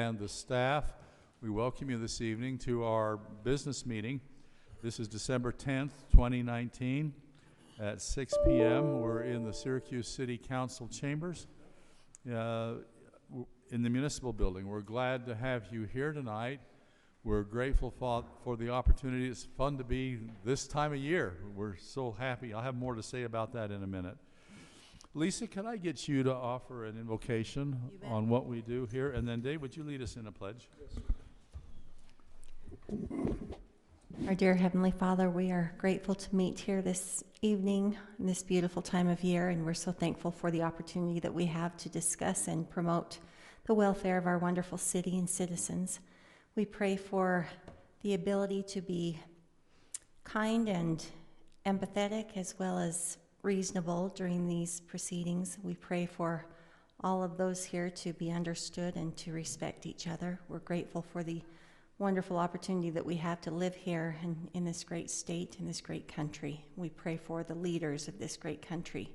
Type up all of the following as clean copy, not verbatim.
and the staff, we welcome you this evening to our business meeting. This is December 10th, 2019 at 6 p.m. We're in the Syracuse City Council chambers in the municipal building. We're glad to have you here tonight. We're grateful for the opportunity. It's fun to be this time of year. We're so happy. I'll have more to say about that in a minute. Lisa, can I get you to offer an invocation on what we do here? And then Dave, would you lead us in a pledge? Yes. Our dear Heavenly Father, we are grateful to meet here this evening in this beautiful time of year, and we're so thankful for the opportunity that we have to discuss and promote the welfare of our wonderful city and citizens. We pray for the ability to be kind and empathetic as well as reasonable during these proceedings. We pray for all of those here to be understood and to respect each other. We're grateful for the wonderful opportunity that we have to live here in this great state, in this great country. We pray for the leaders of this great country.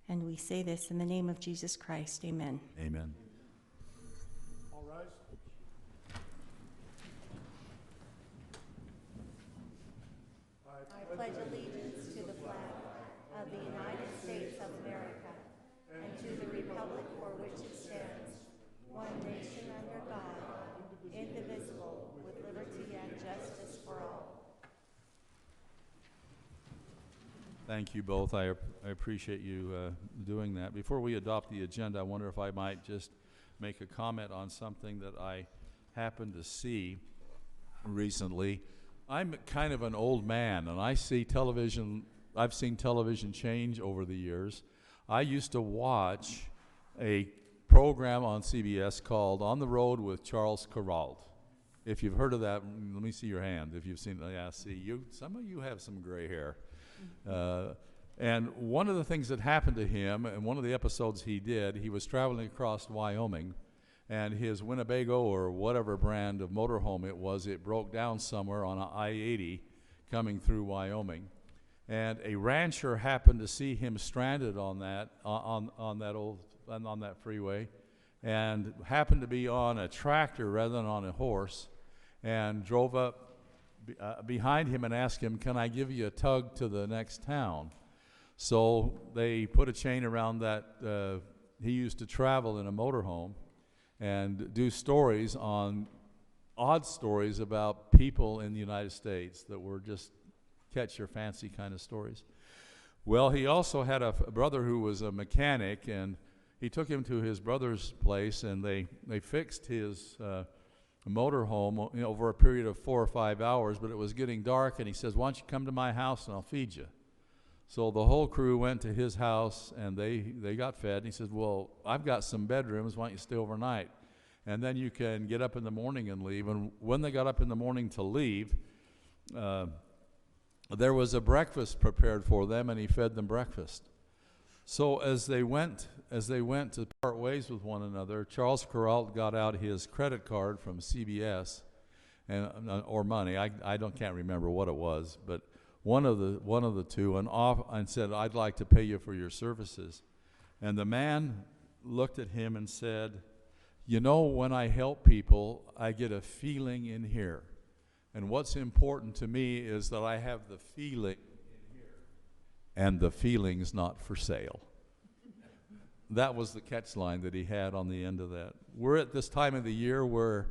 And we say this in the name of Jesus Christ. Amen. Amen. All rise. I pledge allegiance to the flag of the United States of America and to the republic for which it stands, one nation under God, indivisible, with liberty and justice for all. Thank you both. I appreciate you doing that. Before we adopt the agenda, I wonder if I might just make a comment on something that I happened to see recently. I'm kind of an old man, and I've seen television change over the years. I used to watch a program on CBS called On the Road with Charles Kuralt. If you've heard of that, let me see your hand. If you've seen it, yeah, see, some of you have some gray hair. And one of the things that happened to him, and one of the episodes he was traveling across Wyoming, and his Winnebago or whatever brand of motorhome it broke down somewhere on I-80 coming through Wyoming. And a rancher happened to see him stranded on that freeway, and happened to be on a tractor rather than on a horse, and drove up behind him and asked him, "Can I give you a tug to the next town?" So they put a chain around that. He used to travel in a motorhome and do odd stories about people in the United States that were just catch your fancy kind of stories. Well, he also had a brother who was a mechanic, and he took him to his brother's place, and they fixed his motorhome over a period of 4 or 5 hours, but it was getting dark, and he says, "Why don't you come to my house and I'll feed you?" So the whole crew went to his house, and they got fed. And he says, "Well, I've got some bedrooms. Why don't you stay overnight? And then you can get up in the morning and leave." And when they got up in the morning to leave, there was a breakfast prepared for them, and he fed them breakfast. So as they went to part ways with one another, Charles Kuralt got out his credit card from CBS, or money. I can't remember what it was, but one of the two, and said, "I'd like to pay you for your services." And the man looked at him and said, "You know, when I help people, I get a feeling in here. And what's important to me is that I have the feeling in here. And the feeling's not for sale." That was the catch line that he had on the end of that. We're at this time of the year where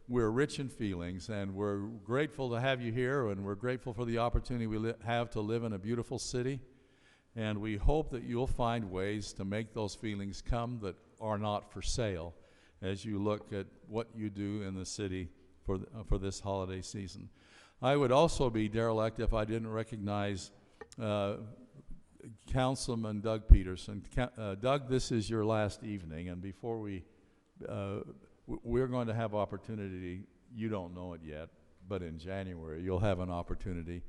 we're rich in feelings, and we're grateful to have you here, and we're grateful for the opportunity we have to live in a beautiful city. And we hope that you'll find ways to make those feelings come that are not for sale as you look at what you do in the city for this holiday season. I would also be derelict if I didn't recognize Councilman Doug Peterson. Doug, this is your last evening, and before we're going to have opportunity, you don't know it yet, but in January you'll have an opportunity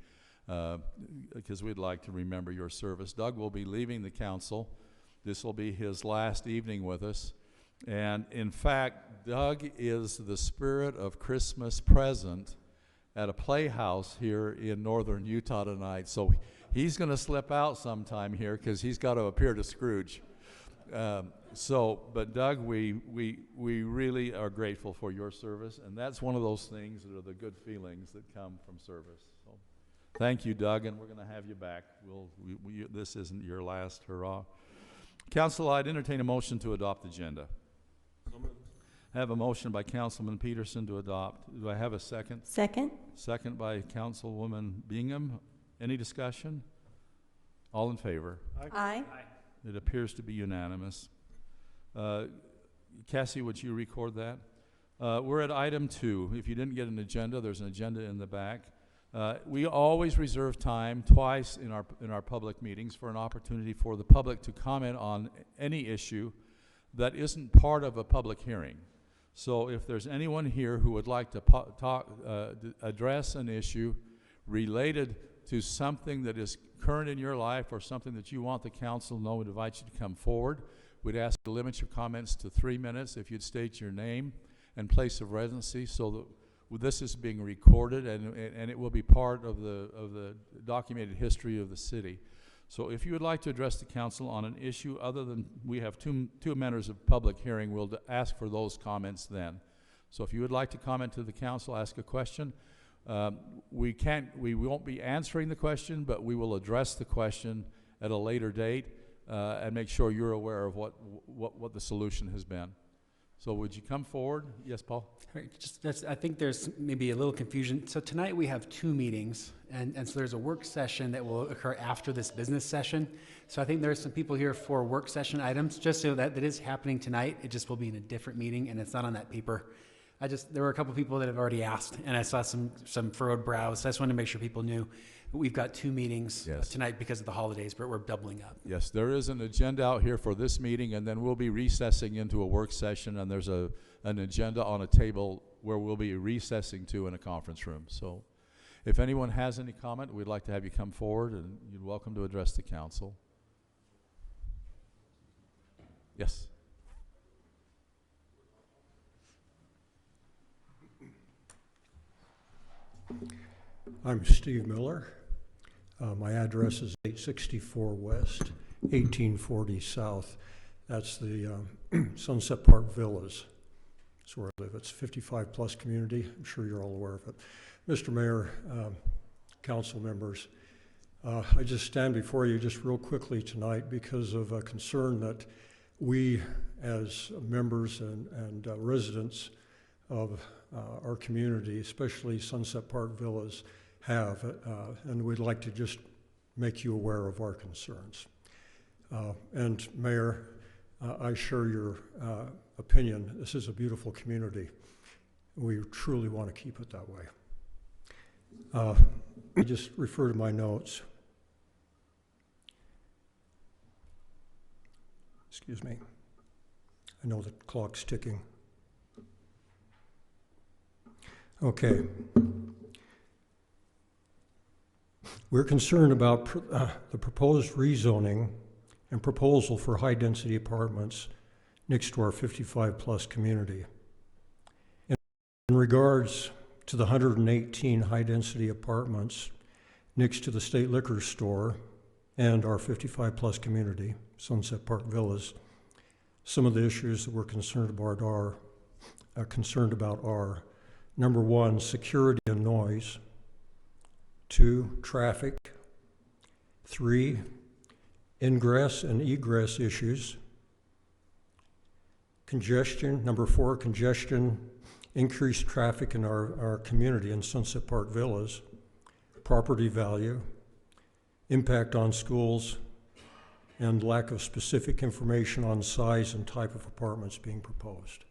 because we'd like to remember your service. Doug will be leaving the council. This will be his last evening with us. And in fact, Doug is the spirit of Christmas present at a playhouse here in northern Utah tonight. So he's going to slip out sometime here because he's got to appear to Scrooge. But Doug, we really are grateful for your service, and that's one of those things that are the good feelings that come from service. So, thank you, Doug, and we're going to have you back. This isn't your last hurrah. Council, I'd entertain a motion to adopt the agenda. I have a motion by Councilman Peterson to adopt. Do I have a second? Second? Second by Councilwoman Bingham. Any discussion? All in favor? Aye. It appears to be unanimous. Cassie, would you record that? We're at item 2. If you didn't get an agenda, there's an agenda in the back. We always reserve time twice in our public meetings for an opportunity for the public to comment on any issue that isn't part of a public hearing. So if there's anyone here who would like to address an issue related to something that is current in your life or something that you want the council to know, we'd invite you to come forward. We'd ask you to limit your comments to 3 minutes if you'd state your name and place of residency, so that this is being recorded and it will be part of the documented history of the city. So if you would like to address the council on an issue other than, we have two matters of public hearing, we'll ask for those comments then. So if you would like to comment to the council, ask a question. We won't be answering the question, but we will address the question at a later date and make sure you're aware of what the solution has been. So would you come forward? Yes, Paul? Right, I think there's maybe a little confusion. So tonight we have 2 meetings, and so there's a work session that will occur after this business session. So I think there's some people here for work session items, just so that is happening tonight. It just will be in a different meeting, and it's not on that paper. There were a couple people that have already asked, and I saw some furrowed brows. So I just wanted to make sure people knew we've got 2 meetings tonight because of the holidays, but we're doubling up. Yes, there is an agenda out here for this meeting, and then we'll be recessing into a work session, and there's an agenda on a table where we'll be recessing to in a conference room. So if anyone has any comment, we'd like to have you come forward, and you're welcome to address the council. Yes. I'm Steve Miller. My address is 864 West, 1840 South. That's the Sunset Park Villas. That's where I live. It's a 55-plus community. I'm sure you're all aware of it. Mr. Mayor, council members, I just stand before you just real quickly tonight because of a concern that we as members and residents of our community, especially Sunset Park Villas, have, and we'd like to just make you aware of our concerns. And Mayor, I share your opinion. This is a beautiful community. We truly want to keep it that way. I just refer to my notes. Excuse me. I know the clock's ticking. Okay. We're concerned about the proposed rezoning and proposal for high-density apartments next to our 55-plus community. In regards to the 118 high-density apartments next to the State Liquor Store and our 55-plus community, Sunset Park Villas, some of the issues that we're concerned about are number 1, security and noise. 2, traffic. 3, ingress and egress issues. Congestion. Number 4, congestion, increased traffic in our community in Sunset Park Villas. Property value, impact on schools, and lack of specific information on size and type of apartments being proposed.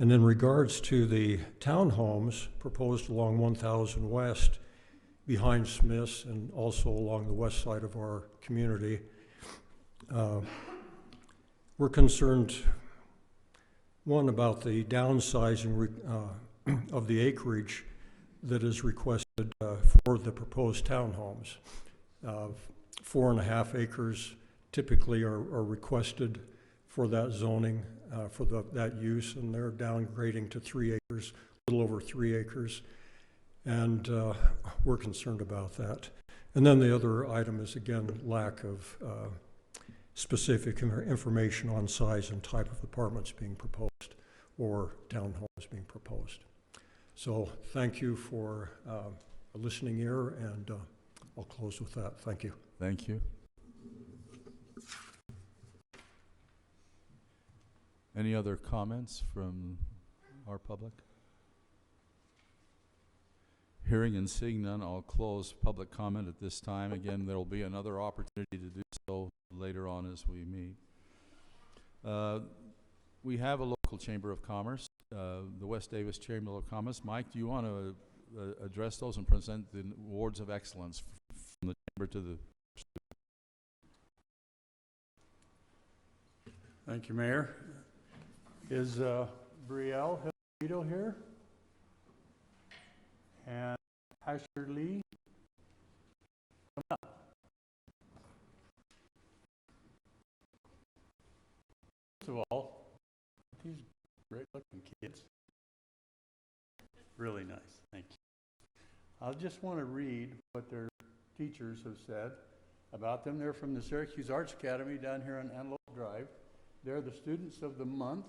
And in regards to the townhomes proposed along 1000 West, behind Smith's and also along the west side of our community, we're concerned, one, about the downsizing of the acreage that is requested for the proposed townhomes. 4.5 acres typically are requested for that zoning, for that use, and they're downgrading to 3 acres, a little over 3 acres. And we're concerned about that. And then the other item is, again, lack of specific information on size and type of apartments being proposed or townhomes being proposed. So thank you for a listening ear, and I'll close with that. Thank you. Thank you. Any other comments from our public? Hearing and seeing none, I'll close public comment at this time. Again, there will be another opportunity to do so later on as we meet. We have a local Chamber of Commerce, the West Davis Chamber of Commerce. Mike, do you want to address those and present the awards of excellence from the Chamber to the... Thank you, Mayor. Is Brielle Hilito here? And Asher Lee? Come up. First of all, these great looking kids. Really nice, thank you. I just want to read what their teachers have said about them. They're from the Syracuse Arts Academy down here on Antelope Drive. They're the students of the month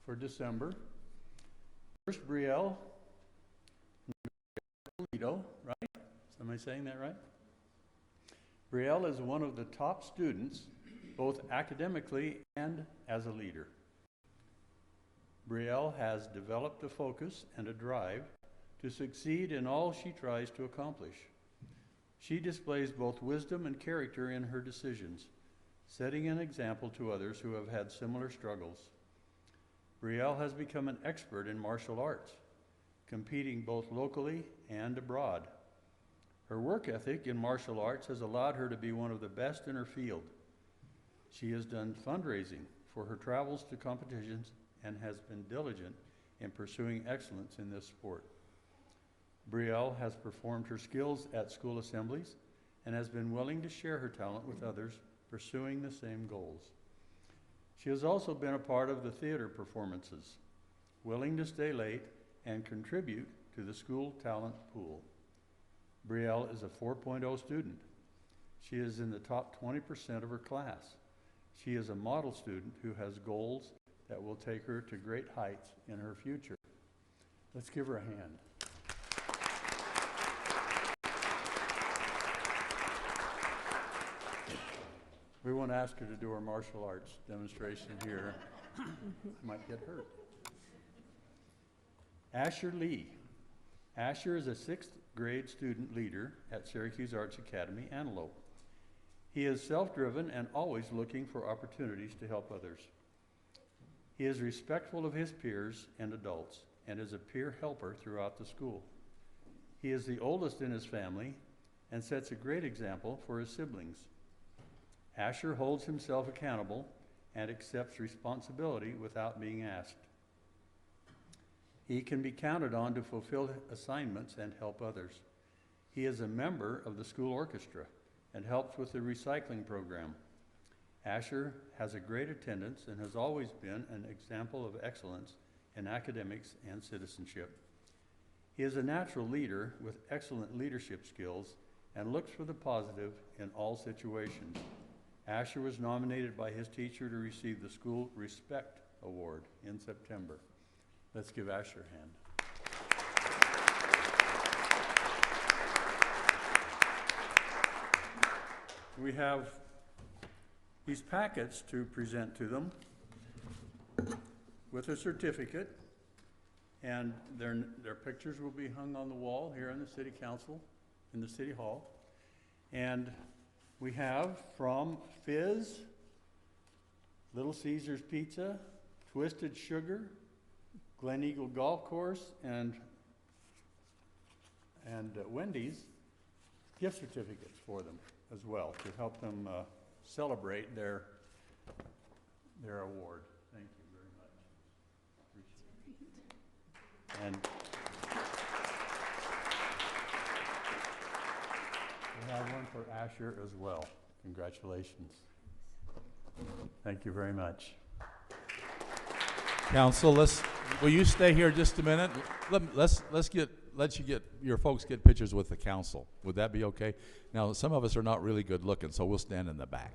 for December. First, Brielle Hilito, right? Am I saying that right? Brielle is one of the top students, both academically and as a leader. Brielle has developed a focus and a drive to succeed in all she tries to accomplish. She displays both wisdom and character in her decisions, setting an example to others who have had similar struggles. Brielle has become an expert in martial arts, competing both locally and abroad. Her work ethic in martial arts has allowed her to be one of the best in her field. She has done fundraising for her travels to competitions and has been diligent in pursuing excellence in this sport. Brielle has performed her skills at school assemblies and has been willing to share her talent with others pursuing the same goals. She has also been a part of the theater performances, willing to stay late and contribute to the school talent pool. Brielle is a 4.0 student. She is in the top 20% of her class. She is a model student who has goals that will take her to great heights in her future. Let's give her a hand. We want to ask her to do her martial arts demonstration here. Might get hurt. Asher Lee. Asher is a 6th grade student leader at Syracuse Arts Academy, Antelope. He is self-driven and always looking for opportunities to help others. He is respectful of his peers and adults and is a peer helper throughout the school. He is the oldest in his family and sets a great example for his siblings. Asher holds himself accountable and accepts responsibility without being asked. He can be counted on to fulfill assignments and help others. He is a member of the school orchestra and helps with the recycling program. Asher has a great attendance and has always been an example of excellence in academics and citizenship. He is a natural leader with excellent leadership skills and looks for the positive in all situations. Asher was nominated by his teacher to receive the School Respect Award in September. Let's give Asher a hand. We have these packets to present to them with a certificate, and their pictures will be hung on the wall here in the City Council, in the City Hall. And we have from Fizz, Little Caesars Pizza, Twisted Sugar, Glen Eagle Golf Course, and Wendy's gift certificates for them as well to help them celebrate their award. Thank you very much. And we have one for Asher as well. Congratulations. Thank you very much. Council, will you stay here just a minute? Let your folks get pictures with the council. Would that be okay? Now, some of us are not really good looking, so we'll stand in the back.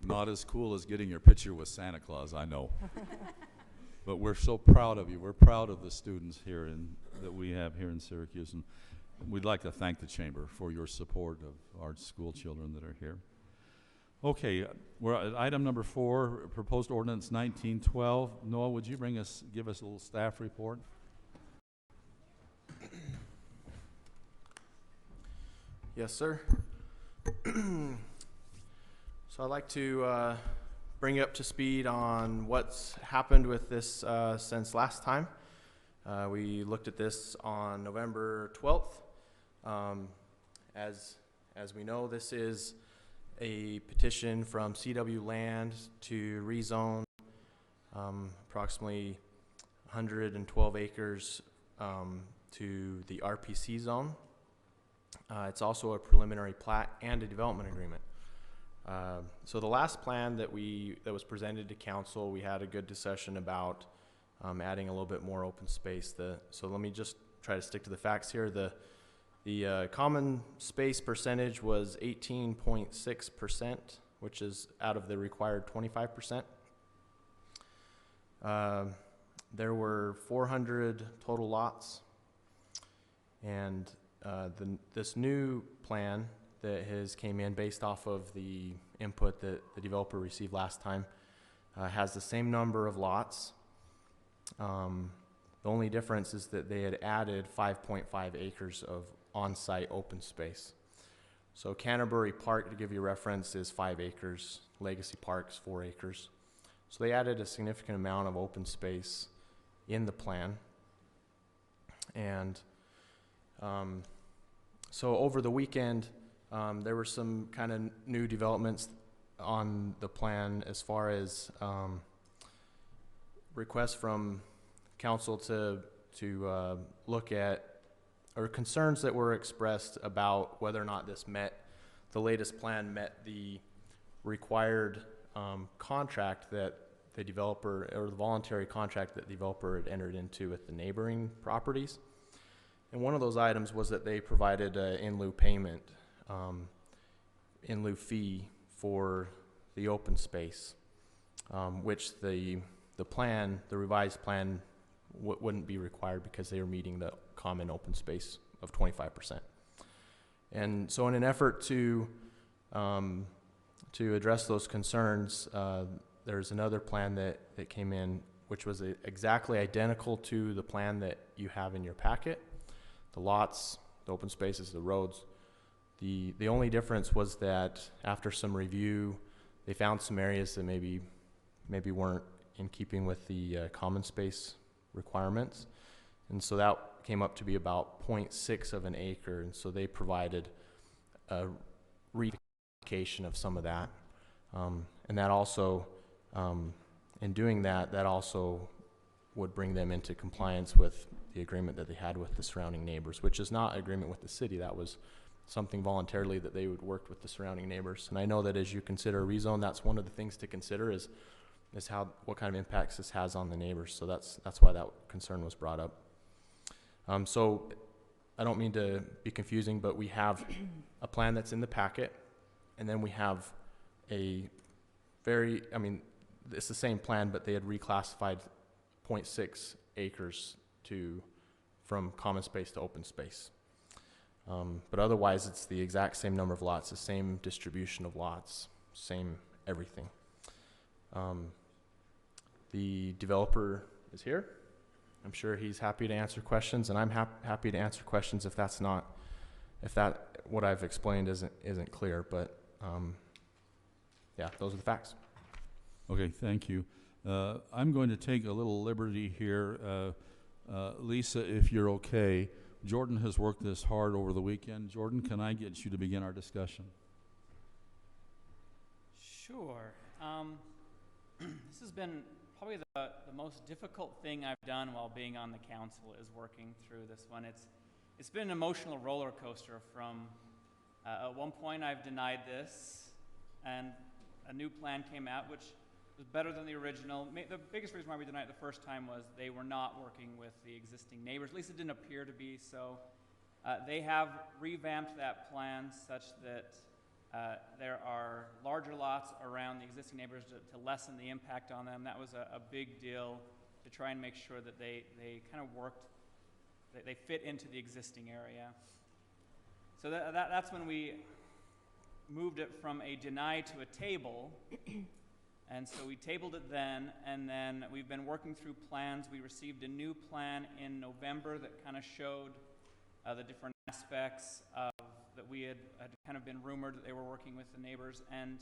Not as cool as getting your picture with Santa Claus, I know. But we're so proud of you. We're proud of the students here that we have here in Syracuse, and we'd like to thank the Chamber for your support of our school children that are here. Okay, we're at item number 4, proposed ordinance 1912. Noah, would you give us a little staff report? Yes, sir. So I'd like to bring you up to speed on what's happened with this since last time. We looked at this on November 12th. As we know, this is a petition from CW Land to rezone approximately 112 acres to the RPC zone. It's also a preliminary plat and a development agreement. So the last plan that was presented to council, we had a good discussion about adding a little bit more open space. So let me just try to stick to the facts here. The common space percentage was 18.6%, which is out of the required 25%. There were 400 total lots, and this new plan that came in based off of the input that the developer received last time has the same number of lots. The only difference is that they had added 5.5 acres of on-site open space. So Canterbury Park, to give you a reference, is 5 acres. Legacy Park's 4 acres. So they added a significant amount of open space in the plan. And so over the weekend, there were some kind of new developments on the plan as far as requests from council to look at, or concerns that were expressed about whether or not the latest plan met the required contract that the developer, or the voluntary contract that the developer had entered into with the neighboring properties. And one of those items was that they provided an in lieu payment, in lieu fee for the open space, which the revised plan wouldn't be required because they were meeting the common open space of 25%. And so in an effort to address those concerns, there's another plan that came in, which was exactly identical to the plan that you have in your packet. The lots, the open spaces, the roads. The only difference was that after some review, they found some areas that maybe weren't in keeping with the common space requirements. And so that came up to be about 0.6 of an acre. And so they provided a rectification of some of that. And that also, in doing that, that also would bring them into compliance with the agreement that they had with the surrounding neighbors, which is not agreement with the city. That was something voluntarily that they would work with the surrounding neighbors. And I know that as you consider a rezone, that's one of the things to consider is what kind of impacts this has on the neighbors. So that's why that concern was brought up. So I don't mean to be confusing, but we have a plan that's in the packet, and then we have it's the same plan, but they had reclassified 0.6 acres from common space to open space. But otherwise, it's the exact same number of lots, the same distribution of lots, same everything. The developer is here. I'm sure he's happy to answer questions, and I'm happy to answer questions if what I've explained isn't clear. But yeah, those are the facts. Okay, thank you. I'm going to take a little liberty here. Lisa, if you're okay, Jordan has worked this hard over the weekend. Jordan, can I get you to begin our discussion? Sure. This has been probably the most difficult thing I've done while being on the council is working through this one. It's been an emotional roller coaster from, at one point I've denied this, and a new plan came out which was better than the original. The biggest reason why we denied it the first time was they were not working with the existing neighbors. At least it didn't appear to be so. They have revamped that plan such that There are larger lots around the existing neighbors to lessen the impact on them. That was a big deal to try and make sure that they kind of worked, they fit into the existing area. So that's when we moved it from a deny to a table. And so we tabled it then, and then we've been working through plans. We received a new plan in November that kind of showed the different aspects of that we had kind of been rumored that they were working with the neighbors. And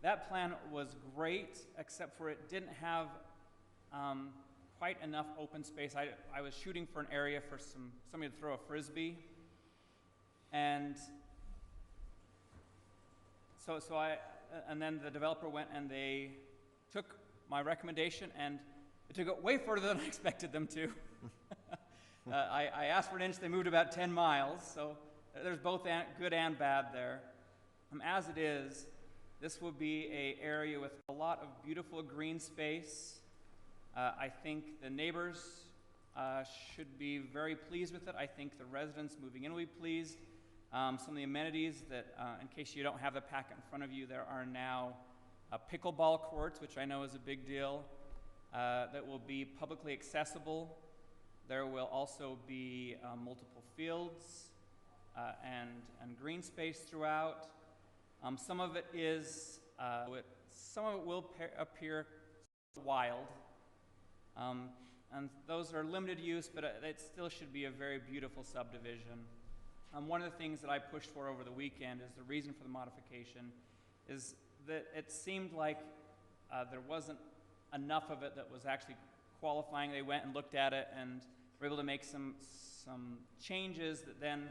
that plan was great, except for it didn't have quite enough open space. I was shooting for an area for somebody to throw a Frisbee. And and then the developer went and they took my recommendation and it took it way further than I expected them to. I asked for an inch, they moved about 10 miles, so there's both good and bad there. As it is, this will be an area with a lot of beautiful green space. I think the neighbors should be very pleased with it. I think the residents moving in will be pleased. Some of the amenities that, in case you don't have the packet in front of you, there are now pickleball courts, which I know is a big deal, that will be publicly accessible. There will also be multiple fields and green space throughout. Some of it is, some of it will appear wild, and those are limited use, but it still should be a very beautiful subdivision. One of the things that I pushed for over the weekend is the reason for the modification is that it seemed like there wasn't enough of it that was actually qualifying. They went and looked at it and were able to make some changes that then,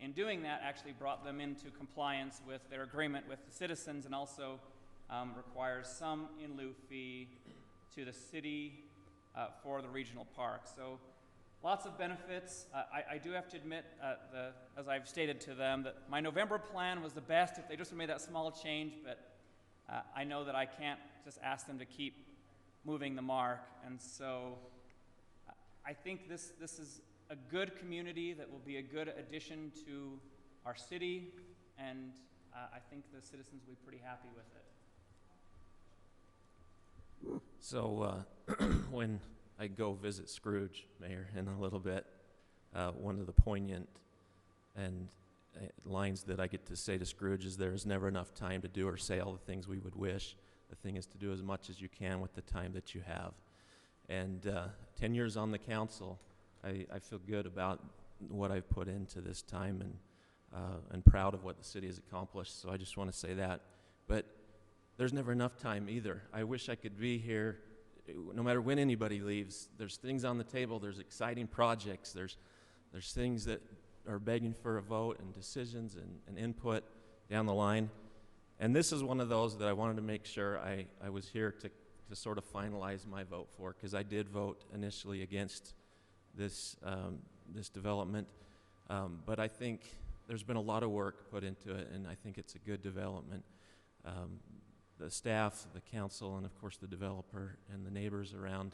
in doing that, actually brought them into compliance with their agreement with the citizens, and also requires some in lieu fee to the city for the regional park. So lots of benefits. I do have to admit, as I've stated to them, that my November plan was the best if they just made that small change, but I know that I can't just ask them to keep moving the mark. And so I think this is a good community that will be a good addition to our city, and I think the citizens will be pretty happy with it. So when I go visit Scrooge, Mayor, in a little bit, one of the poignant and lines that I get to say to Scrooge is, there is never enough time to do or say all the things we would wish. The thing is to do as much as you can with the time that you have. And 10 years on the council, I feel good about what I've put into this time, and proud of what the city has accomplished. So I just want to say that. But there's never enough time either. I wish I could be here no matter when anybody leaves. There's things on the table, there's exciting projects, there's things that are begging for a vote and decisions and input down the line. And this is one of those that I wanted to make sure I was here to sort of finalize my vote for, because I did vote initially against this development. But I think there's been a lot of work put into it, and I think it's a good development. The staff, the council, and of course the developer and the neighbors around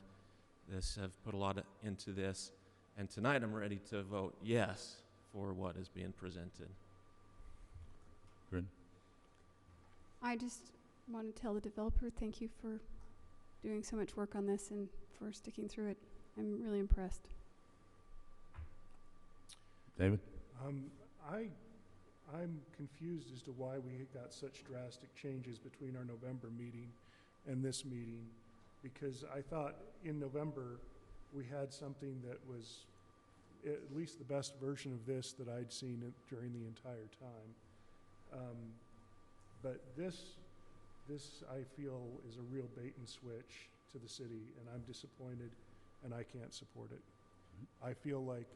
this have put a lot into this. And tonight I'm ready to vote yes for what is being presented. Grin. I just want to tell the developer thank you for doing so much work on this and for sticking through it. I'm really impressed. David? I'm confused as to why we got such drastic changes between our November meeting and this meeting, because I thought in November we had something that was at least the best version of this that I'd seen during the entire time. But this I feel is a real bait and switch to the city, and I'm disappointed, and I can't support it. I feel like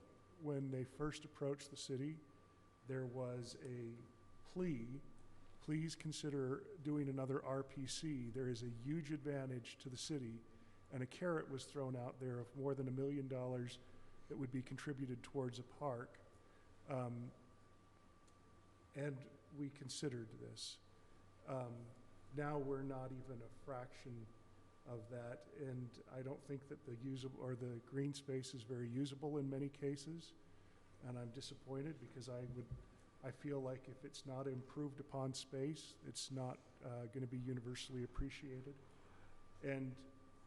when they first approached the city, there was a plea, please consider doing another RPC. There is a huge advantage to the city, and a carrot was thrown out there of more than $1 million that would be contributed towards a park. And we considered this. Now we're not even a fraction of that, and I don't think that the green space is very usable in many cases, and I'm disappointed because I would I feel like if it's not improved upon space, it's not going to be universally appreciated. And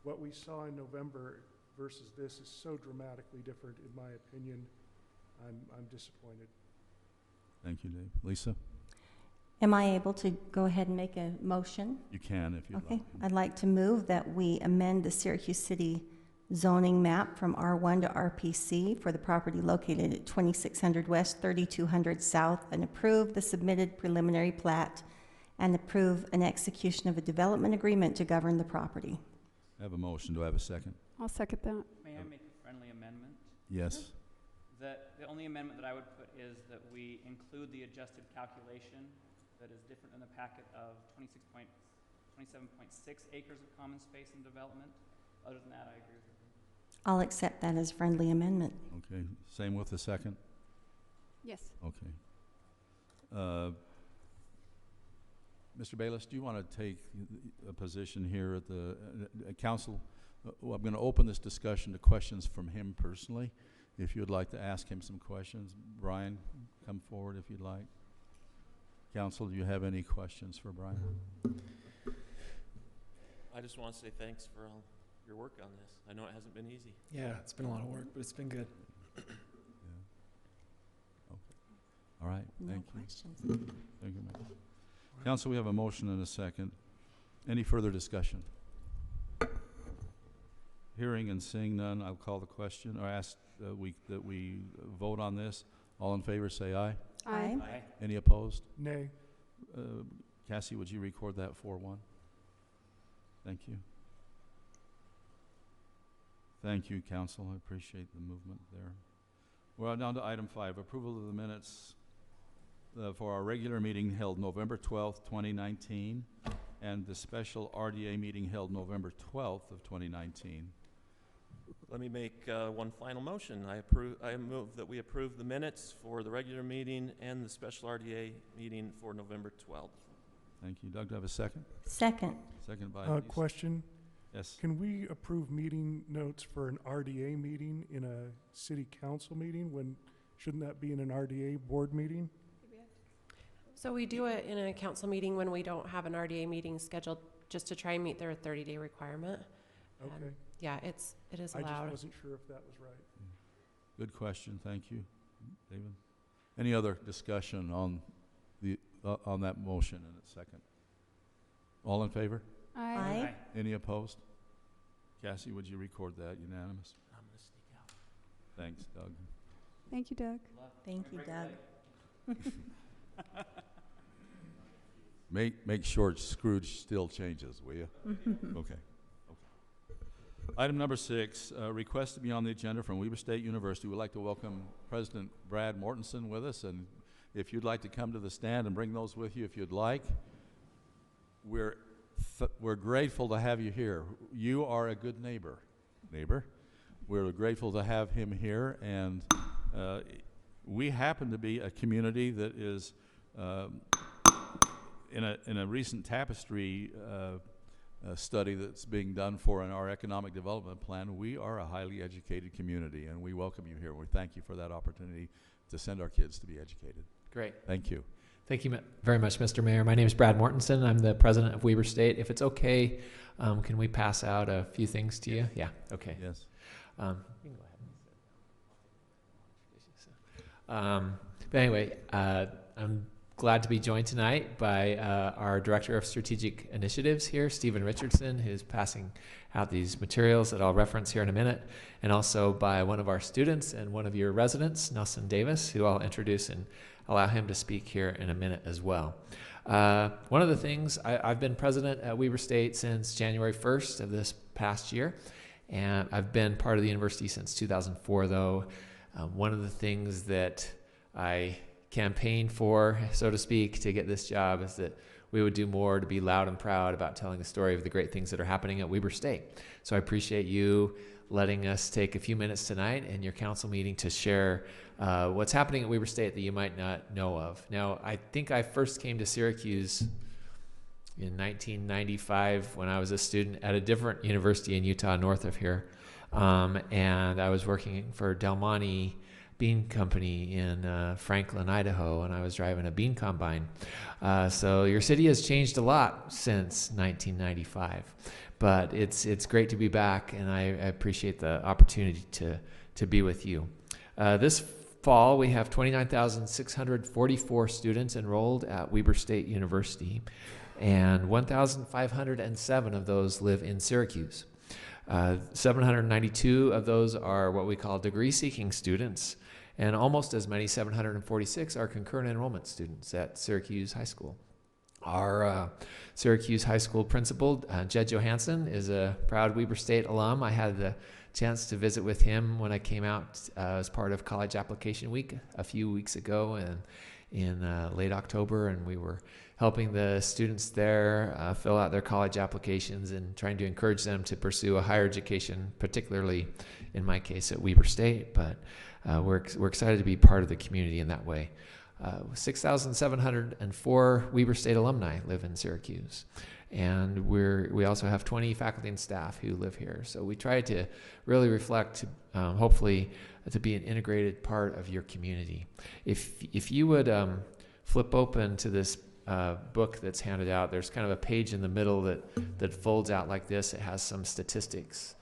what we saw in November versus this is so dramatically different, in my opinion. I'm disappointed. Thank you, Dave. Lisa? Am I able to go ahead and make a motion? You can if you'd Okay, like. I'd like to move that we amend the Syracuse City zoning map from R1 to RPC for the property located at 2600 West, 3200 South, and approve the submitted preliminary plat and approve an execution of a development agreement to govern the property. I have a motion. Do I have a second? I'll second that. May I make a friendly amendment? Yes. That the only amendment that I would put is that we include the adjusted calculation that is different in the packet of 27.6 acres of common space and development. Other than that, I agree with everything. I'll accept that as friendly amendment. Okay. Same with the second? Yes. Okay. Mr. Bayless, do you want to take a position here at the council? Well, I'm going to open this discussion to questions from him personally. If you'd like to ask him some questions, Brian, come forward if you'd like. Council, do you have any questions for Brian? I just want to say thanks for all your work on this. I know it hasn't been easy. Yeah, it's been a lot of work, but it's been good. Yeah. Okay. All right. No Thank you. questions. Thank you, ma'am. Council, we have a motion and a second. Any further discussion? Hearing and seeing none, I'll call the question, or ask that we vote on this. All in favor, say aye. Aye. Aye. Any opposed? Nay. Cassie, would you record that 4-1? Thank you. Thank you, council. I appreciate the movement there. We're down to item 5, approval of the minutes for our regular meeting held November 12th, 2019, and the special RDA meeting held November 12th of 2019. Let me make one final motion. I move that we approve the minutes for the regular meeting and the special RDA meeting for November 12th. Thank you. Doug, do I have a second? Second. Second by Lisa. Question, Yes. can we approve meeting notes for an RDA meeting in a city council meeting when, shouldn't that be in an RDA board meeting? So we do it in a council meeting when we don't have an RDA meeting scheduled, just to try and meet their 30-day requirement. Okay. Yeah, it is I allowed. just wasn't sure if that was right. Good question. Thank you, David. Any other discussion on on that motion and its second? All in favor? Aye. Any opposed? Cassie, would you record that unanimous? I'm going to sneak out. Thanks, Doug. Thank you, Doug. Thank you, Doug. Make sure Scrooge still changes, will you? Okay. Item number 6, request to be on the agenda from Weber State University. We'd like to welcome President Brad Mortensen with us, and if you'd like to come to the stand and bring those with you if you'd like. We're grateful to have you here. You are a good neighbor. We're grateful to have him here, and we happen to be a community that is in a recent tapestry study that's being done for in our economic development plan. We are a highly educated community, and we welcome you here. We thank you for that opportunity to send our kids to be educated. Great. Thank you. Thank you very much, Mr. Mayor. My name is Brad Mortensen. I'm the president of Weber State. If it's okay, can we pass out a few things to you? Yeah, okay. Yes. You can go ahead and sit. But anyway, I'm glad to be joined tonight by our Director of Strategic Initiatives here, Stephen Richardson, who's passing out these materials that I'll reference here in a minute, and also by one of our students and one of your residents, Nelson Davis, who I'll introduce and allow him to speak here in a minute as well. One of the things, I've been president at Weber State since January 1st of this past year, and I've been part of the university since 2004, though. One of the things that I campaigned for, so to speak, to get this job is that we would do more to be loud and proud about telling the story of the great things that are happening at Weber State. So I appreciate you letting us take a few minutes tonight in your council meeting to share what's happening at Weber State that you might not know of. Now, I think I first came to Syracuse in 1995 when I was a student at a different university in Utah north of here. And I was working for Del Monte bean company in Franklin, Idaho, and I was driving a bean combine. So your city has changed a lot since 1995, but it's great to be back, and I appreciate the opportunity to be with you. This fall, we have 29,644 students enrolled at Weber State University, and 1,507 of those live in Syracuse. 792 of those are what we call degree-seeking students, and almost as many, 746, are concurrent enrollment students at Syracuse High School. Our Syracuse High School principal, Jed Johansson, is a proud Weber State alum. I had the chance to visit with him when I came out as part of College Application Week a few weeks ago in late October, and we were helping the students there fill out their college applications and trying to encourage them to pursue a higher education, particularly in my case at Weber State, but we're excited to be part of the community in that way. 6,704 Weber State alumni live in Syracuse, and we also have 20 faculty and staff who live here. So we try to really reflect, hopefully, to be an integrated part of your community. If you would flip open to this book that's handed out, there's kind of a page in the middle that folds out like this. It has some statistics,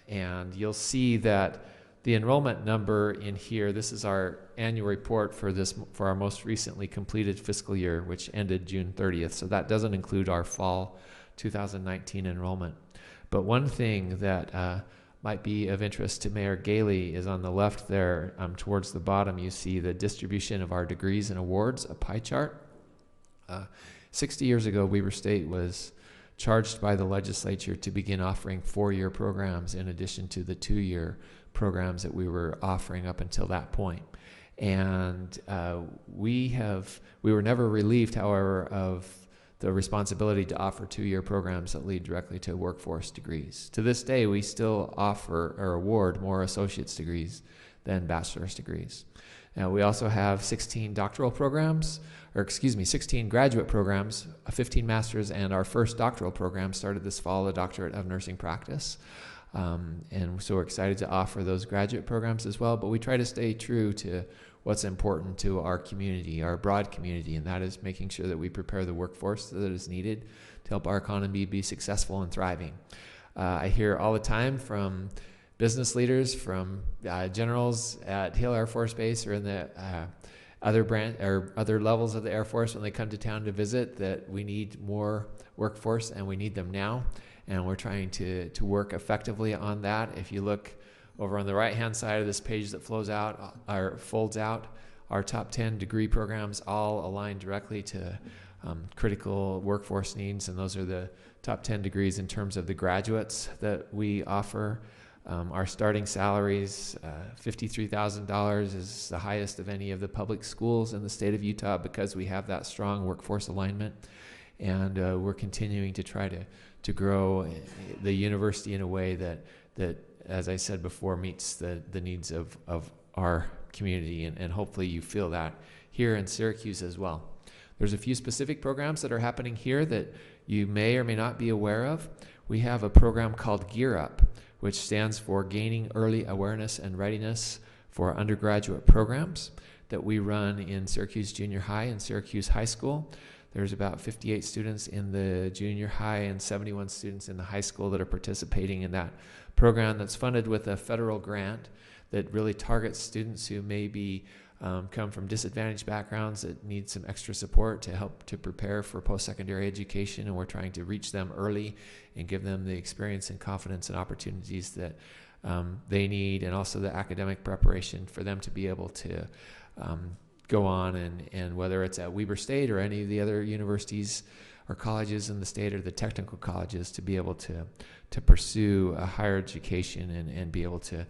and you'll see that the enrollment number in here, this is our annual report for our most recently completed fiscal year, which ended June 30th. So that doesn't include our fall 2019 enrollment. But one thing that might be of interest to Mayor Galey is on the left there, towards the bottom, you see the distribution of our degrees and awards, a pie chart. 60 years ago, Weber State was charged by the legislature to begin offering 4-year programs in addition to the 2-year programs that we were offering up until that point. And we were never relieved, however, of the responsibility to offer 2-year programs that lead directly to workforce degrees. To this day, we still offer or award more associate's degrees than bachelor's degrees. Now, we also have 16 doctoral programs, 16 graduate programs, 15 master's, and our first doctoral program started this fall, the Doctorate of Nursing Practice. And so we're excited to offer those graduate programs as well, but we try to stay true to what's important to our community, our broad community, and that is making sure that we prepare the workforce that is needed to help our economy be successful and thriving. I hear all the time from business leaders, from generals at Hill Air Force Base or in the other levels of the Air Force when they come to town to visit, that we need more workforce and we need them now. And we're trying to work effectively on that. If you look over on the right-hand side of this page that folds out, our top 10 degree programs all align directly to critical workforce needs, and those are the top 10 degrees in terms of the graduates that we offer. Our starting salaries, $53,000 is the highest of any of the public schools in the state of Utah because we have that strong workforce alignment. And we're continuing to try to grow the university in a way that, as I said before, meets the needs of our community, and hopefully you feel that here in Syracuse as well. There's a few specific programs that are happening here that you may or may not be aware of. We have a program called Gear Up, which stands for Gaining Early Awareness and Readiness for Undergraduate Programs, that we run in Syracuse Junior High and Syracuse High School. There's about 58 students in the junior high and 71 students in the high school that are participating in that program that's funded with a federal grant that really targets students who maybe come from disadvantaged backgrounds that need some extra support to help to prepare for post-secondary education, and we're trying to reach them early and give them the experience and confidence and opportunities that they need, and also the academic preparation for them to be able to go on and whether it's at Weber State or any of the other universities or colleges in the state or the technical colleges, to be able to pursue a higher education and be able to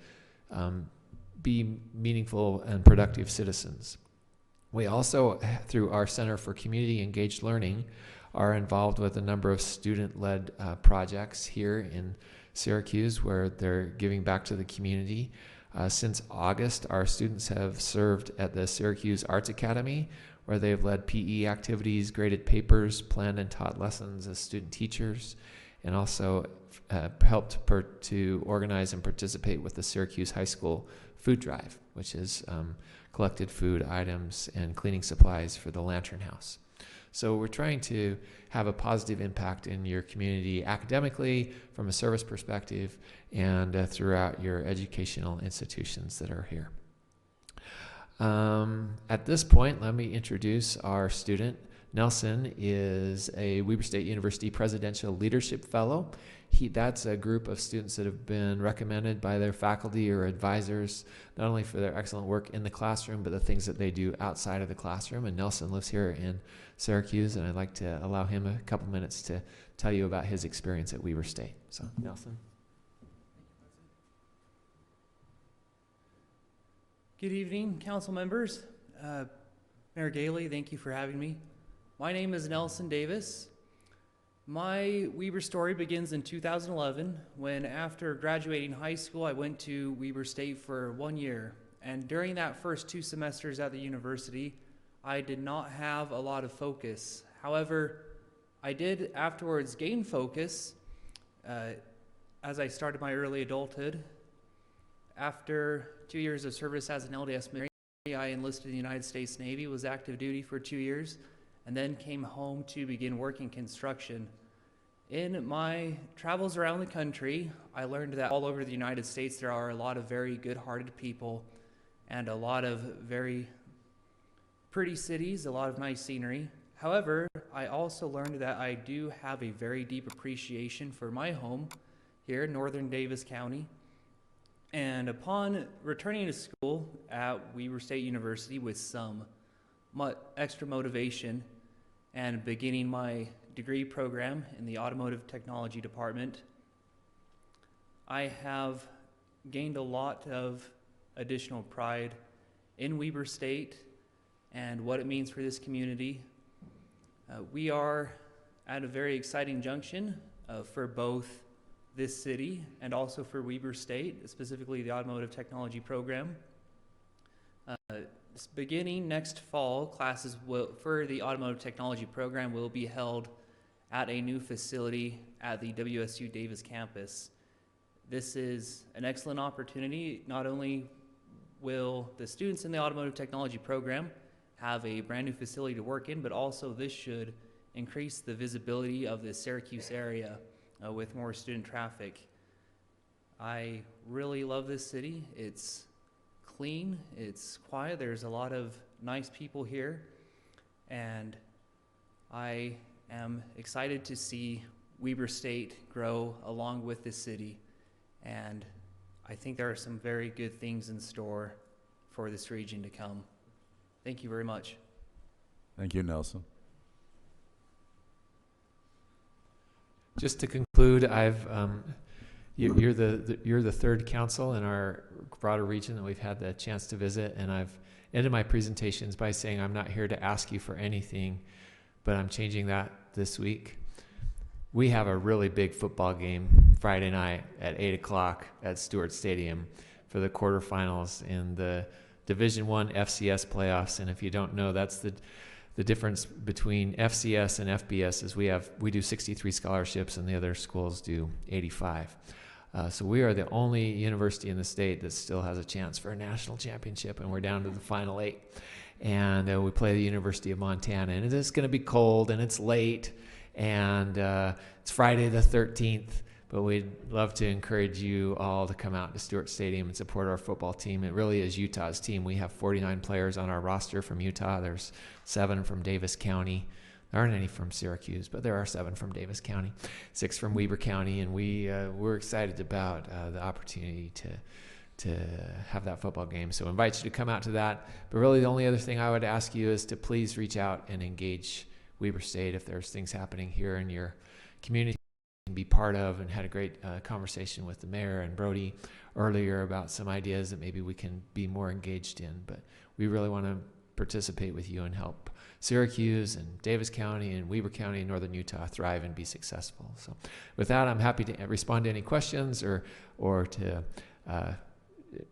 be meaningful and productive citizens. We also, through our Center for Community Engaged Learning, are involved with a number of student-led projects here in Syracuse where they're giving back to the community. Since August, our students have served at the Syracuse Arts Academy, where they've led PE activities, graded papers, planned and taught lessons as student teachers, and also helped to organize and participate with the Syracuse High School food drive, which is collected food items and cleaning supplies for the Lantern House. So we're trying to have a positive impact in your community academically, from a service perspective, and throughout your educational institutions that are here. At this point, let me introduce our student. Nelson is a Weber State University Presidential Leadership Fellow. That's a group of students that have been recommended by their faculty or advisors, not only for their excellent work in the classroom, but the things that they do outside of the classroom. And Nelson lives here in Syracuse, and I'd like to allow him a couple minutes to tell you about his experience at Weber State. So, Nelson. Good evening, council members. Mayor Gailey, thank you for having me. My name is Nelson Davis. My Weber story begins in 2011 when, after graduating high school, I went to Weber State for 1 year. And during that first 2 semesters at the university, I did not have a lot of focus. However, I did afterwards gain focus as I started my early adulthood. After 2 years of service as an LDS Marine, I enlisted in the United States Navy, was active duty for 2 years, and then came home to begin working construction. In my travels around the country, I learned that all over the United States there are a lot of very good-hearted people and a lot of very pretty cities, a lot of nice scenery. However, I also learned that I do have a very deep appreciation for my home here in northern Davis County. And upon returning to school at Weber State University with some extra motivation and beginning my degree program in the Automotive Technology Department, I have gained a lot of additional pride in Weber State and what it means for this community. We are at a very exciting junction for both this city and also for Weber State, specifically the Automotive Technology Program. Beginning next fall, classes for the Automotive Technology Program will be held at a new facility at the WSU Davis campus. This is an excellent opportunity. Not only will the students in the Automotive Technology Program have a brand new facility to work in, but also this should increase the visibility of the Syracuse area with more student traffic. I really love this city. It's clean, it's quiet, there's a lot of nice people here, and I am excited to see Weber State grow along with this city, and I think there are some very good things in store for this region to come. Thank you very much. Thank you, Nelson. Just to conclude, you're the third council in our broader region that we've had the chance to visit, and I've ended my presentations by saying I'm not here to ask you for anything, but I'm changing that this week. We have a really big football game Friday night at 8 o'clock at Stewart Stadium for the quarterfinals in the Division I FCS playoffs, and if you don't know, that's the difference between FCS and FBS is we do 63 scholarships and the other schools do 85. So we are the only university in the state that still has a chance for a national championship, and we're down to the final 8. And we play the University of Montana, and it is going to be cold and it's late, and it's Friday the 13th. But we'd love to encourage you all to come out to Stewart Stadium and support our football team. It really is Utah's team. We have 49 players on our roster from Utah. There's 7 from Davis County. There aren't any from Syracuse, but there are 7 from Davis County, 6 from Weber County, and we're excited about the opportunity to have that football game. So I invite you to come out to that. But really the only other thing I would ask you is to please reach out and engage Weber State if there's things happening here in your community. Be part of, and had a great conversation with the mayor and Brody earlier about some ideas that maybe we can be more engaged in. But we really want to participate with you and help Syracuse and Davis County and Weber County and Northern Utah thrive and be successful. So with that, I'm happy to respond to any questions or to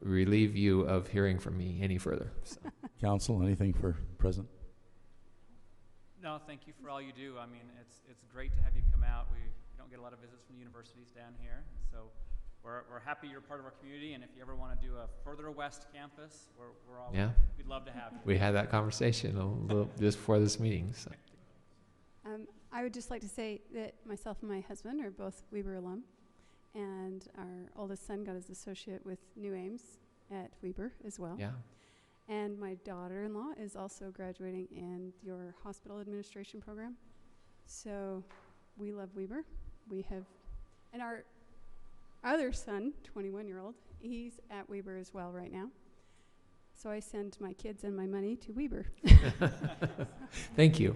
relieve you of hearing from me any further. So. Council, anything for President? No, thank you for all you do. I mean, it's great to have you come out. We don't get a lot of visits from the universities down here, so we're happy you're part of our community, and if you ever want to do a further west campus, we're all, Yeah. we'd love to have you. We had that conversation a little just before this meeting. So. I would just like to say that myself and my husband are both Weber alum, and our oldest son got his associate with New Ames at Weber as well. Yeah. And my daughter-in-law is also graduating in your hospital administration program. So we love Weber. We have, and our other son, 21-year-old, he's at Weber as well right now. So I send my kids and my money to Weber. Thank you.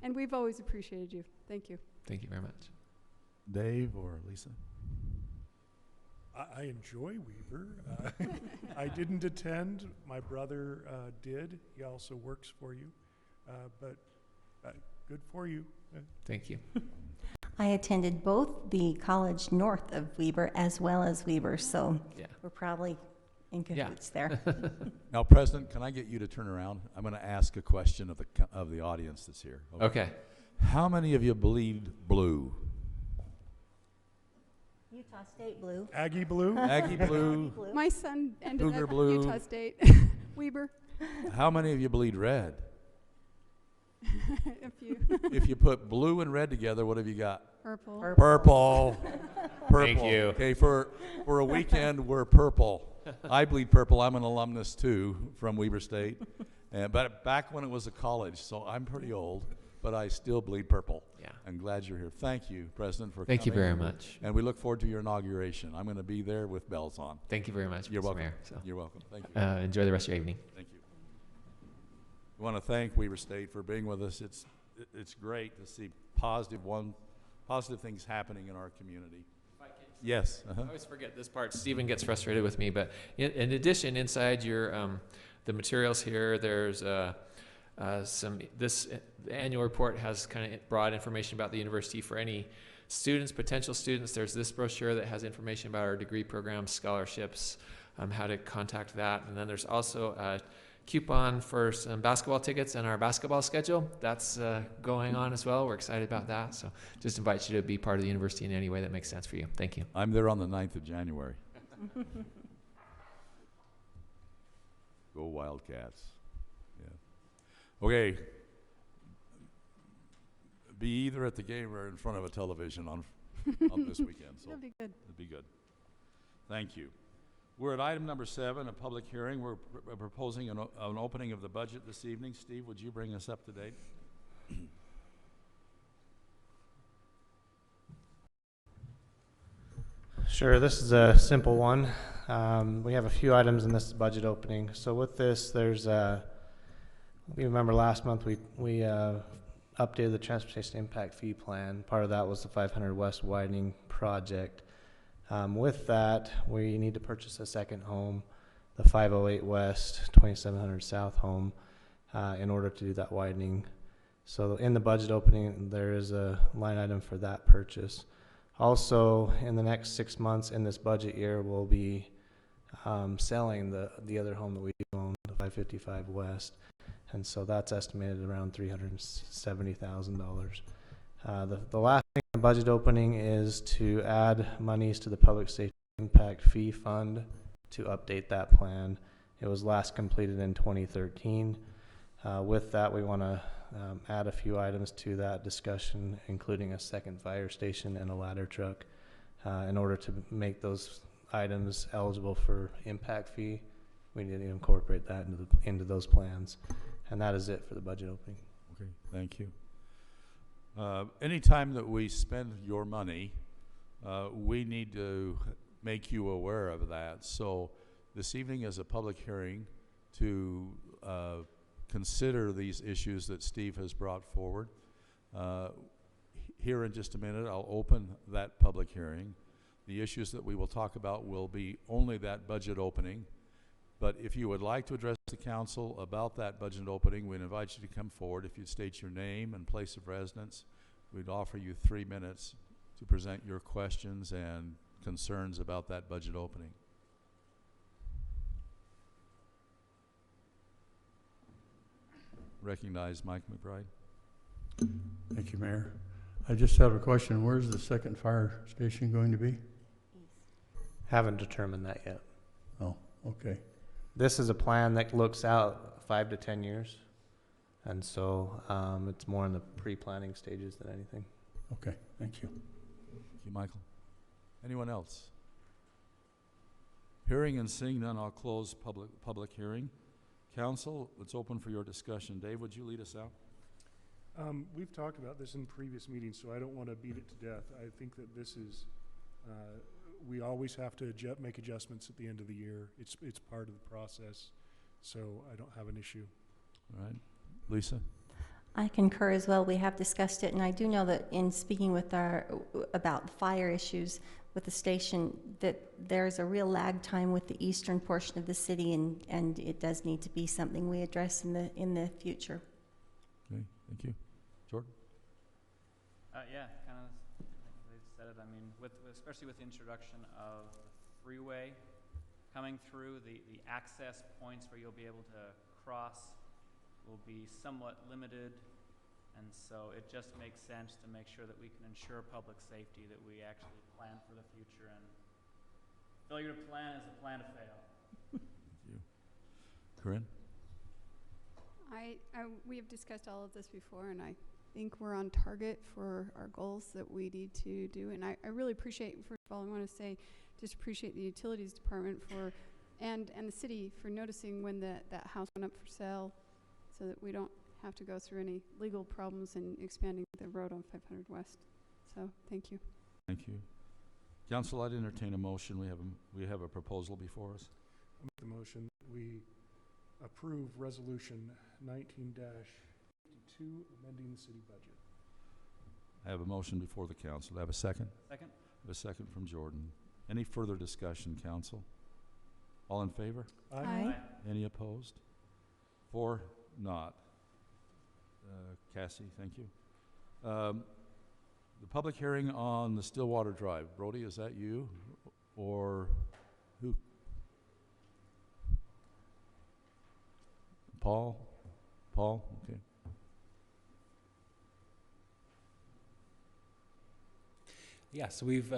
And we've always appreciated you. Thank you. Thank you very much. Dave or Lisa? I enjoy Weber. I didn't attend. My brother did. He also works for you. But good for you. Thank you. I attended both the college north of Weber as well as Weber, so Yeah. we're probably in cahoots there. Now, President, can I get you to turn around? I'm going to ask a question of the audience that's here. Okay. How many of you bleed blue? Utah State blue. Aggie Blue? Aggie blue. My son ended Cougar up blue. at Utah State. Weber. How many of you bleed red? A few. If you put blue and red together, what have you got? Purple. Purple. Purple. Thank you. Okay, for a weekend, we're purple. I bleed purple. I'm an alumnus too from Weber State, but back when it was a college, so I'm pretty old, but I still bleed purple. Yeah. I'm glad you're here. Thank you, President, for Thank you coming. very much. And we look forward to your inauguration. I'm going to be there with bells on. Thank you very much, You're Mr. welcome. Mayor. So, You're welcome. Thank you. enjoy the rest of your evening. Thank you. We want to thank Weber State for being with us. It's great to see positive things happening in our community. Yes. I always forget this part. Stephen gets frustrated with me, but in addition, inside your the materials here, there's the annual report has kind of broad information about the university for any students, potential students. There's this brochure that has information about our degree programs, scholarships, how to contact that, and then there's also a coupon for some basketball tickets and our basketball schedule. That's going on as well. We're excited about that. So just invite you to be part of the university in any way that makes sense for you. Thank you. I'm there on the 9th of January. Go Wildcats. Yeah. Okay. Be either at the game or in front of a television on this weekend. So That'll be good. it'll be good. Thank you. We're at item number 7, a public hearing. We're proposing an opening of the budget this evening. Steve, would you bring us up to date? Sure, this is a simple one. We have a few items in this budget opening. So with this, there's you remember last month we updated the transportation impact fee plan. Part of that was the 500 West widening project. With that, we need to purchase a second home, the 508 West, 2700 South home, in order to do that widening. So in the budget opening, there is a line item for that purchase. Also, in the next 6 months in this budget year, we'll be selling the other home that we own, the 555 West, and so that's estimated around $370,000. The last thing in the budget opening is to add monies to the Public Safety Impact Fee Fund to update that plan. It was last completed in 2013. With that, we want to add a few items to that discussion, including a second fire station and a ladder truck, in order to make those items eligible for impact fee. We need to incorporate that into those plans, and that is it for the budget opening. Okay, thank you. Anytime that we spend your money, we need to make you aware of that. So this evening is a public hearing to consider these issues that Steve has brought forward. Here in just a minute, I'll open that public hearing. The issues that we will talk about will be only that budget opening. But if you would like to address the council about that budget opening, we'd invite you to come forward. If you'd state your name and place of residence, we'd offer you 3 minutes to present your questions and concerns about that budget opening. Recognize Mike McBride. Thank you, Mayor. I just have a question. Where's the second fire station going to be? Haven't determined that yet. Oh, okay. This is a plan that looks out 5 to 10 years. And so it's more in the pre-planning stages than anything. Okay, thank you. Thank you, Michael. Anyone else? Hearing and seeing none, I'll close public hearing. Council, it's open for your discussion. Dave, would you lead us out? We've talked about this in previous meetings, so I don't want to beat it to death. I think that this is, we always have to make adjustments at the end of the year. It's part of the process, so I don't have an issue. All right. Lisa? I concur as well. We have discussed it, and I do know that in speaking with about fire issues with the station, that there's a real lag time with the eastern portion of the city, and it does need to be something we address in the future. Okay, thank you. Jordan? Yeah, kind of, they said it. I mean, especially with the introduction of the freeway coming through, the access points where you'll be able to cross will be somewhat limited, and so it just makes sense to make sure that we can ensure public safety, that we actually plan for the future, and failure to plan is a plan to fail. Thank you. Corinne? We have discussed all of this before, and I think we're on target for our goals that we need to do. And I really appreciate, first of all, I want to say, just appreciate the utilities department and the city for noticing when that house went up for sale, so that we don't have to go through any legal problems in expanding the road on 500 West. So thank you. Thank you. Council, I'd entertain a motion. We have a proposal before us. I make the motion that we approve resolution 19-52, amending the city budget. I have a motion before the council. Do I have a second? Second? I have a second from Jordan. Any further discussion, council? All in favor? Aye. Any opposed? 4 not. Cassie, thank you. The public hearing on the Stillwater Drive. Brody, is that you or who? Paul? Paul? Okay. Yeah, so we've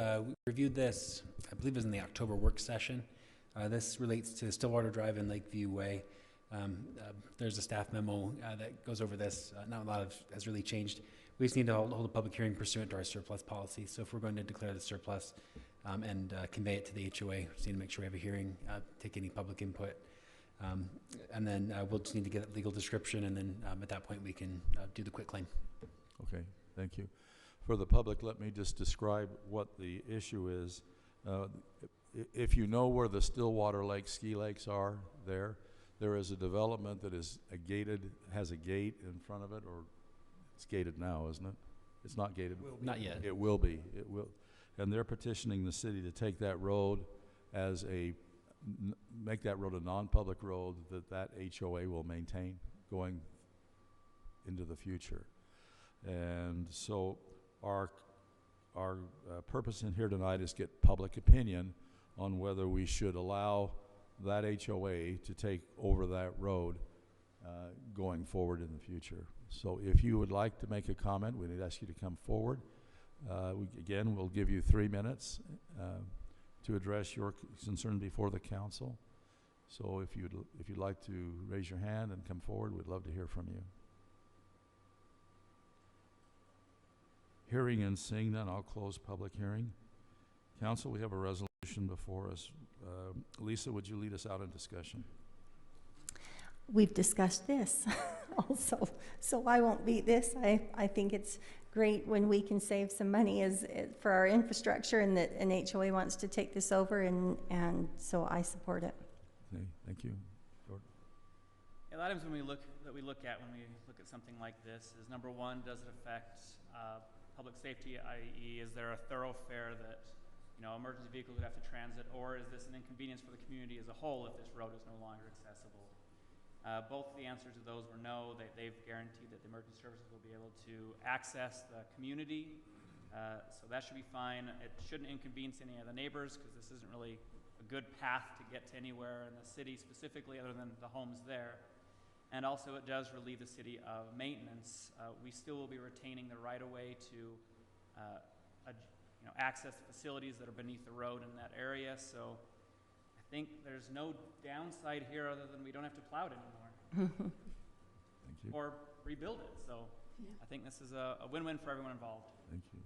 reviewed this, I believe it was in the October work session. This relates to Stillwater Drive and Lakeview Way. There's a staff memo that goes over this. Not a lot has really changed. We just need to hold a public hearing pursuant to our surplus policy. So if we're going to declare the surplus and convey it to the HOA, we just need to make sure we have a hearing, take any public input. And then we'll just need to get a legal description, and then at that point we can do the quit claim. Okay, thank you. For the public, let me just describe what the issue is. If you know where the Stillwater Lake ski lakes are there is a development that is has a gate in front of it, or it's gated now, isn't it? It's not gated. Not yet. It will be. It will. And they're petitioning the city to take that road as make that road a non-public road that HOA will maintain going into the future. And so our purpose in here tonight is get public opinion on whether we should allow that HOA to take over that road going forward in the future. So if you would like to make a comment, we'd ask you to come forward. Again, we'll give you 3 minutes to address your concern before the council. So if you'd like to raise your hand and come forward, we'd love to hear from you. Hearing and seeing none, I'll close public hearing. Council, we have a resolution before us. Lisa, would you lead us out in discussion? We've discussed this also, so I won't beat this. I think it's great when we can save some money for our infrastructure, and that an HOA wants to take this over, and so I support it. Okay, thank you. Jordan? Yeah, the items that we look at when we look at something like this is, number one, does it affect public safety, i.e. is there a thoroughfare that emergency vehicles would have to transit, or is this an inconvenience for the community as a whole if this road is no longer accessible? Both the answers to those were no. They've guaranteed that the emergency services will be able to access the community, so that should be fine. It shouldn't inconvenience any of the neighbors, because this isn't really a good path to get to anywhere in the city specifically other than the homes there. And also it does relieve the city of maintenance. We still will be retaining the right-of-way to access facilities that are beneath the road in that area. So I think there's no downside here other than we don't have to plow it anymore. Thank you. Or rebuild it. So Yeah. I think this is a win-win for everyone involved. Thank you.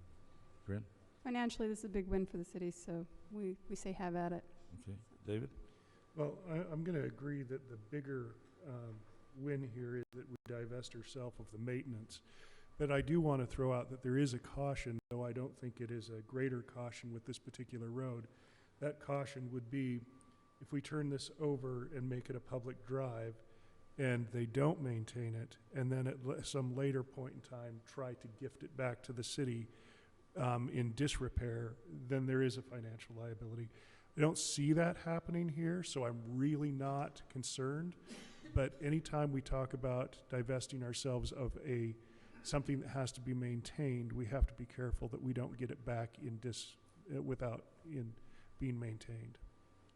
Bryn? Financially, this is a big win for the city, so we say have at it. Okay. David? Well, I'm going to agree that the bigger win here is that we divest ourselves of the maintenance. But I do want to throw out that there is a caution, though I don't think it is a greater caution with this particular road. That caution would be if we turn this over and make it a public drive and they don't maintain it, and then at some later point in time try to gift it back to the city in disrepair, then there is a financial liability. I don't see that happening here, so I'm really not concerned. But anytime we talk about divesting ourselves of something that has to be maintained, we have to be careful that we don't get it back without being maintained.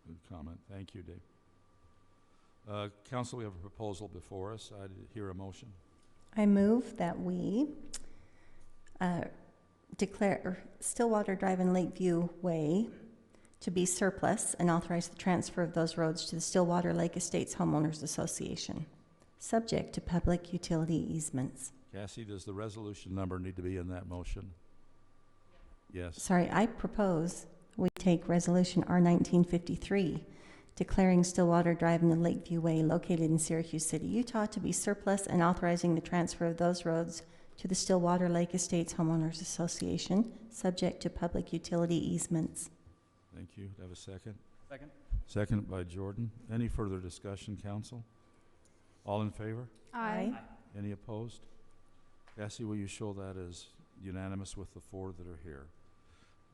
Good comment. Thank you, Dave. Council, we have a proposal before us. I hear a motion. I move that we declare Stillwater Drive and Lakeview Way to be surplus and authorize the transfer of those roads to the Stillwater Lake Estates Homeowners Association, subject to public utility easements. Cassie, does the resolution number need to be in that motion? Yes. Sorry, I propose we take Resolution R-1953, declaring Stillwater Drive and the Lakeview Way located in Syracuse City, Utah, to be surplus and authorizing the transfer of those roads to the Stillwater Lake Estates Homeowners Association, subject to public utility easements. Thank you. Do I have a second? Second. Second by Jordan. Any further discussion, council? All in favor? Aye. Any opposed? Cassie, will you show that as unanimous with the 4 that are here?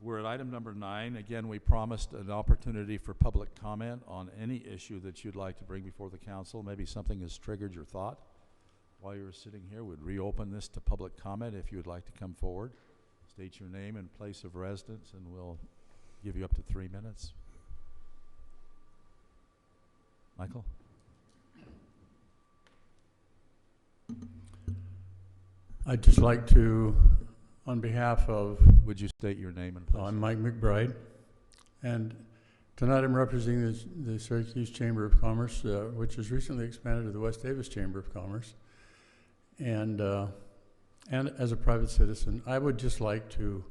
We're at item number 9. Again, we promised an opportunity for public comment on any issue that you'd like to bring before the council. Maybe something has triggered your thought while you were sitting here. We'd reopen this to public comment if you would like to come forward. State your name and place of residence, and we'll give you up to 3 minutes. Michael? I'd just like to, on behalf of... Would you state your name and place? I'm Mike McBride, and tonight I'm representing the Syracuse Chamber of Commerce, which has recently expanded to the West Davis Chamber of Commerce. And as a private citizen, I would just like to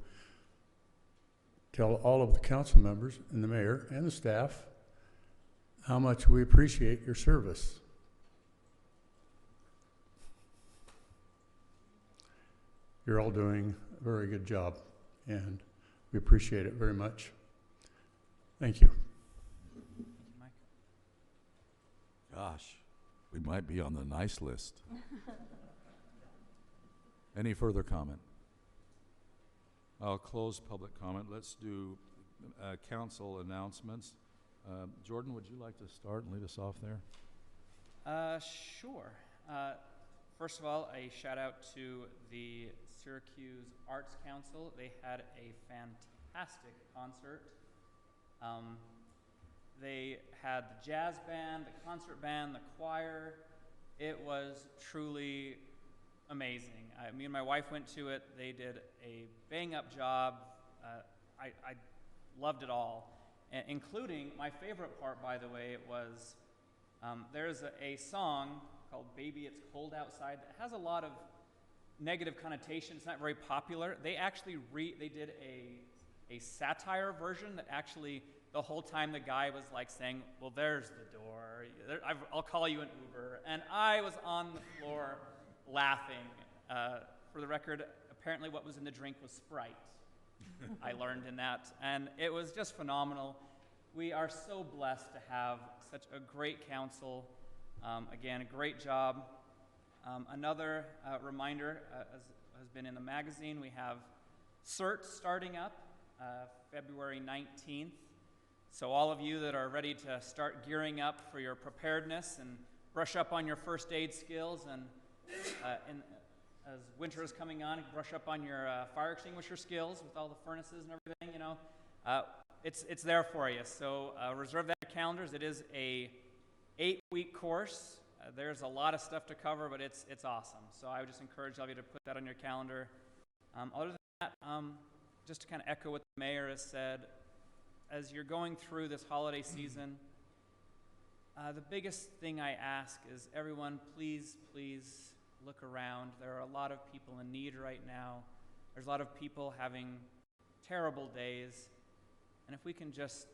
tell all of the council members and the mayor and the staff how much we appreciate your service. You're all doing a very good job, and we appreciate it very much. Thank you. Mike. Gosh, we might be on the nice list. Any further comment? I'll close public comment. Let's do council announcements. Jordan, would you like to start and lead us off there? Sure. First of all, a shout out to the Syracuse Arts Council. They had a fantastic concert. They had the jazz band, the concert band, the choir. It was truly amazing. Me and my wife went to it. They did a bang-up job. I loved it all, including my favorite part, by the way, was there's a song called Baby It's Cold Outside that has a lot of negative connotation. It's not very popular. They actually they did a satire version that actually the whole time the guy was like saying, well, there's the door. I'll call you an Uber. And I was on the floor laughing. For the record, apparently what was in the drink was Sprite. I learned in that. And it was just phenomenal. We are so blessed to have such a great council. Again, a great job. Another reminder, as has been in the magazine, we have CERT starting up February 19th. So all of you that are ready to start gearing up for your preparedness and brush up on your first aid skills, and as winter is coming on, brush up on your fire extinguisher skills with all the furnaces and everything, you know, it's there for you. So reserve that in your calendars. It is a 8-week course. There's a lot of stuff to cover, but it's awesome. So I would just encourage all of you to put that on your calendar. Other than that, just to kind of echo what the mayor has said, as you're going through this holiday season, the biggest thing I ask is everyone, please look around. There are a lot of people in need right now. There's a lot of people having terrible days. And if we can just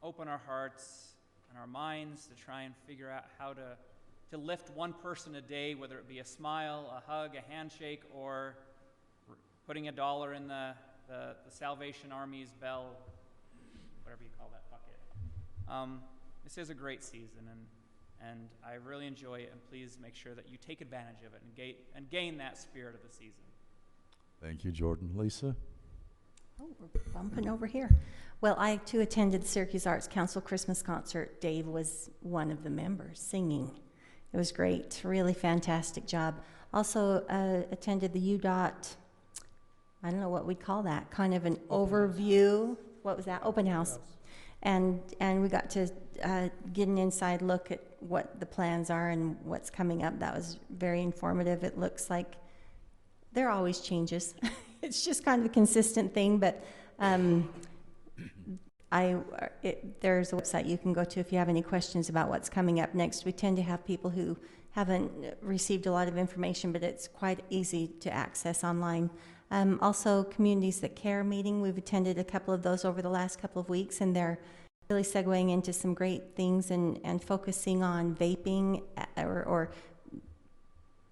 open our hearts and our minds to try and figure out how to lift one person a day, whether it be a smile, a hug, a handshake, or putting $1 in the Salvation Army's bell, whatever you call that bucket. This is a great season, and I really enjoy it, and please make sure that you take advantage of it and gain that spirit of the season. Thank you, Jordan. Lisa? Oh, we're bumping over here. Well, I too attended the Syracuse Arts Council Christmas concert. Dave was one of the members singing. It was great, really fantastic job. Also attended the UDOT, I don't know what we'd call that, kind of an overview. What was that? Open house. And we got to get an inside look at what the plans are and what's coming up. That was very informative. It looks like there are always changes. It's just kind of a consistent thing, but there's a website you can go to if you have any questions about what's coming up next. We tend to have people who haven't received a lot of information, but it's quite easy to access online. Also, Communities That Care meeting, we've attended a couple of those over the last couple of weeks, and they're really segueing into some great things and focusing on vaping or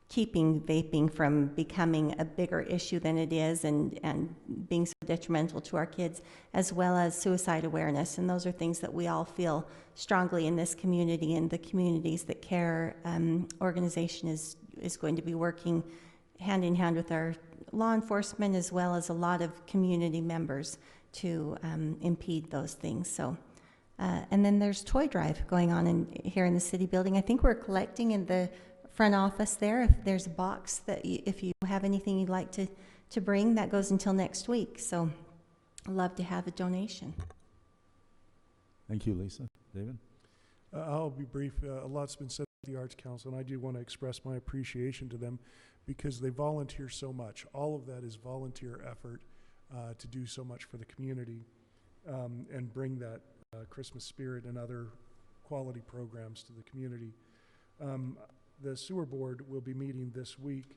keeping vaping from becoming a bigger issue than it is and being so detrimental to our kids, as well as suicide awareness. And those are things that we all feel strongly in this community, and the Communities That Care organization is going to be working hand in hand with our law enforcement as well as a lot of community members to impede those things. So, and then there's Toy Drive going on here in the city building. I think we're collecting in the front office there. If there's a box that if you have anything you'd like to bring, that goes until next week. So I'd love to have a donation. Thank you, Lisa. David? I'll be brief. A lot's been said at the Arts Council, and I do want to express my appreciation to them because they volunteer so much. All of that is volunteer effort to do so much for the community and bring that Christmas spirit and other quality programs to the community. The sewer board will be meeting this week.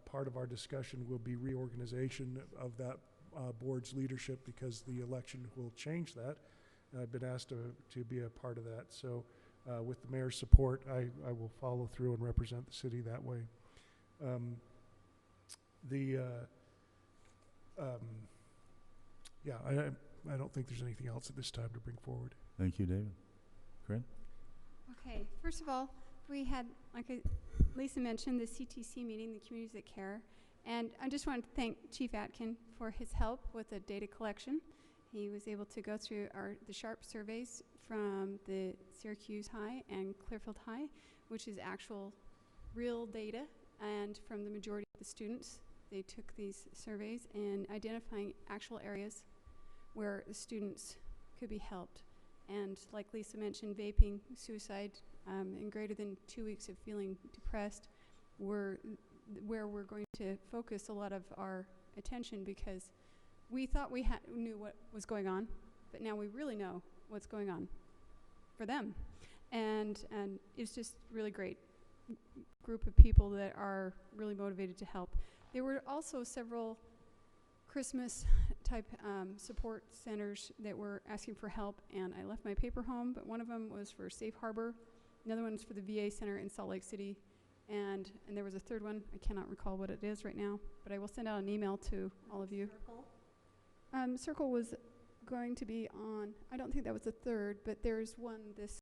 Part of our discussion will be reorganization of that board's leadership because the election will change that. I've been asked to be a part of that. So with the mayor's support, I will follow through and represent the city that way. I don't think there's anything else at this time to bring forward. Thank you, David. Corinne? Okay, first of all, we had, like Lisa mentioned, the CTC meeting, the Communities That Care, and I just wanted to thank Chief Atkin for his help with the data collection. He was able to go through the SHARP surveys from the Syracuse High and Clearfield High, which is actual real data, and from the majority of the students. They took these surveys and identifying actual areas where the students could be helped. And like Lisa mentioned, vaping, suicide, in greater than 2 weeks of feeling depressed, where we're going to focus a lot of our attention, because we thought we knew what was going on, but now we really know what's going on for them. And it's just really great group of people that are really motivated to help. There were also several Christmas type support centers that were asking for help, and I left my paper home, but one of them was for Safe Harbor, another one's for the VA Center in Salt Lake City, and there was a third one. I cannot recall what it is right now, but I will send out an email to all of you. Circle was going to be on, I don't think that was the third, but there's one this